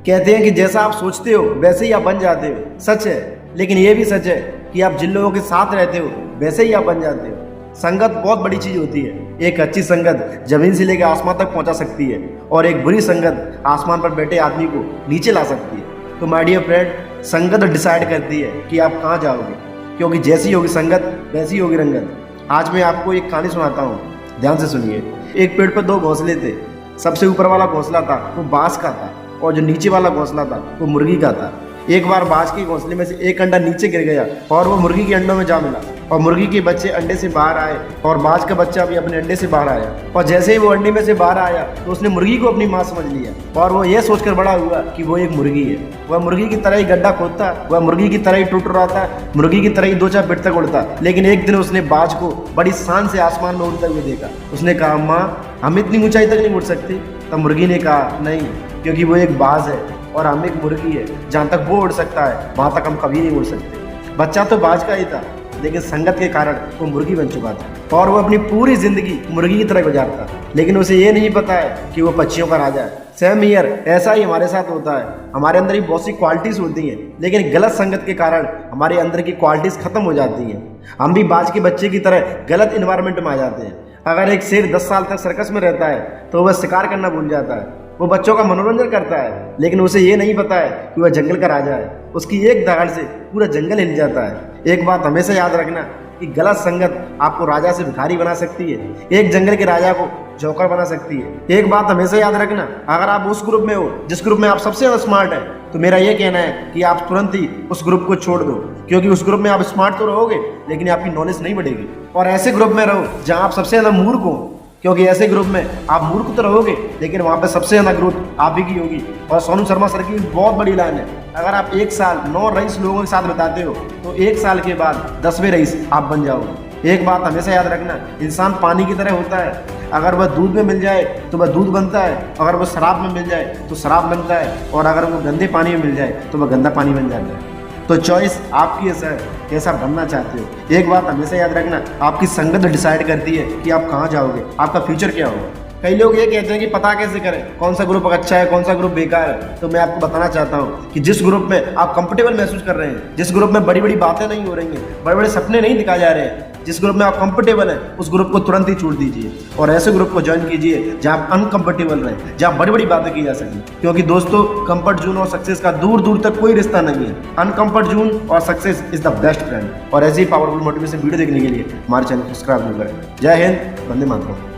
कहते हैं कि जैसा आप सोचते हो वैसे ही आप बन जाते हो। सच है, लेकिन ये भी सच है कि आप जिन लोगों के साथ रहते हो वैसे ही आप बन जाते हो। संगत बहुत बड़ी चीज़ होती है। एक अच्छी संगत ज़मीन से लेकर आसमान तक पहुंचा सकती है और एक बुरी संगत आसमान पर बैठे आदमी को नीचे ला सकती है। तो माय डियर फ्रेंड, संगत डिसाइड करती है कि आप कहाँ जाओगे, क्योंकि जैसी होगी संगत वैसी होगी रंगत। आज मैं आपको एक कहानी सुनाता हूँ, ध्यान से सुनिए। एक पेड़ पर दो घोंसले थे। सबसे ऊपर वाला घोंसला था वो बांस का था और जो नीचे वाला घोंसला था वो मुर्गी का था। एक बार बांस के घोंसले में से एक अंडा नीचे गिर गया और वो मुर्गी के अंडों में जा मिला और मुर्गी के बच्चे अंडे से बाहर आए और बांस का बच्चा भी अपने अंडे से बाहर आया। और जैसे ही वो अंडे में से बाहर आया तो उसने मुर्गी को अपनी माँ समझ लिया और वो ये सोचकर बड़ा हुआ कि वो एक मुर्गी है। वह मुर्गी की तरह ही गड्ढा खोदता, वह मुर्गी की तरह ही टूट रहा था, मुर्गी की तरह ही दो चार फीट तक उड़ता। लेकिन एक दिन उसने बाज को बड़ी शान से आसमान में उड़ते हुए देखा। उसने कहा, माँ हम इतनी ऊंचाई तक नहीं उड़ सकती। तब मुर्गी ने कहा, नहीं, क्योंकि वो एक बाज है और हम एक मुर्गी है। जहाँ तक वो उड़ सकता है वहाँ तक हम कभी नहीं उड़ सकते। बच्चा तो बाज का ही था, लेकिन संगत के कारण वो मुर्गी बन चुका था और वो अपनी पूरी जिंदगी मुर्गी की तरह गुजारता। लेकिन उसे ये नहीं पता है कि वो पक्षियों का राजा है। सेम हियर, ऐसा ही हमारे साथ होता है। हमारे अंदर ही बहुत सी क्वालिटीज़ होती हैं, लेकिन गलत संगत के कारण हमारे अंदर की क्वालिटीज़ खत्म हो जाती हैं। हम भी बाज के बच्चे की तरह गलत इन्वायरमेंट में आ जाते हैं। अगर एक शेर 10 साल तक सर्कस में रहता है तो वह शिकार करना भूल जाता है। वो बच्चों का मनोरंजन करता है, लेकिन उसे ये नहीं पता है कि वह जंगल का राजा है। उसकी एक दहाड़ से पूरा जंगल हिल जाता है। एक बात हमेशा याद रखना कि गलत संगत आपको राजा से भिखारी बना सकती है, एक जंगल के राजा को जोकर बना सकती है। एक बात हमेशा याद रखना, अगर आप उस ग्रुप में हो जिस ग्रुप में आप सबसे ज़्यादा स्मार्ट है, तो मेरा ये कहना है कि आप तुरंत ही उस ग्रुप को छोड़ दो, क्योंकि उस ग्रुप में आप स्मार्ट तो रहोगे लेकिन आपकी नॉलेज नहीं बढ़ेगी। और ऐसे ग्रुप में रहो जहाँ आप सबसे ज़्यादा मूर्ख हो, क्योंकि ऐसे ग्रुप में आप मूर्ख तो रहोगे लेकिन वहाँ पे सबसे ज़्यादा ग्रोथ आप ही की होगी। और सोनू शर्मा सर की बहुत बड़ी लाइन है, अगर आप 1 साल 9 रईस लोगों के साथ बिताते हो तो 1 साल के बाद 10वें रईस आप बन जाओगे। एक बात हमेशा याद रखना, इंसान पानी की तरह होता है। अगर वह दूध में मिल जाए तो वह दूध बनता है, अगर वह शराब में मिल जाए तो शराब बनता है, और अगर वो गंदे पानी में मिल जाए तो वह गंदा पानी बन जाता है। तो चॉइस आपकी है सर, कैसा बनना चाहते हो। एक बात हमेशा याद रखना, आपकी संगत डिसाइड करती है कि आप कहाँ जाओगे, आपका फ्यूचर क्या होगा। कई लोग ये कहते हैं कि पता कैसे करें कौन सा ग्रुप अच्छा है कौन सा ग्रुप बेकार है। तो मैं आपको बताना चाहता हूँ कि जिस ग्रुप में आप कंफर्टेबल महसूस कर रहे हैं, जिस ग्रुप में बड़ी बड़ी बातें नहीं हो रही हैं, बड़े बड़े सपने नहीं दिखाए जा रहे हैं, जिस ग्रुप में आप कंफर्टेबल हैं, उस ग्रुप को तुरंत ही छोड़ दीजिए और ऐसे ग्रुप को ज्वाइन कीजिए जहाँ आप अनकंफर्टेबल रहें, जहाँ बड़ी बड़ी बातें की जा सकें। क्योंकि दोस्तों, कंफर्ट जोन और सक्सेस का दूर दूर तक कोई रिश्ता नहीं है। अनकंफर्ट जोन और success is the best friend. और ऐसी पावरफुल मोटिवेशन वीडियो देखने के लिए हमारे चैनल को सब्सक्राइब करें। जय हिंद, वंदे मातरम।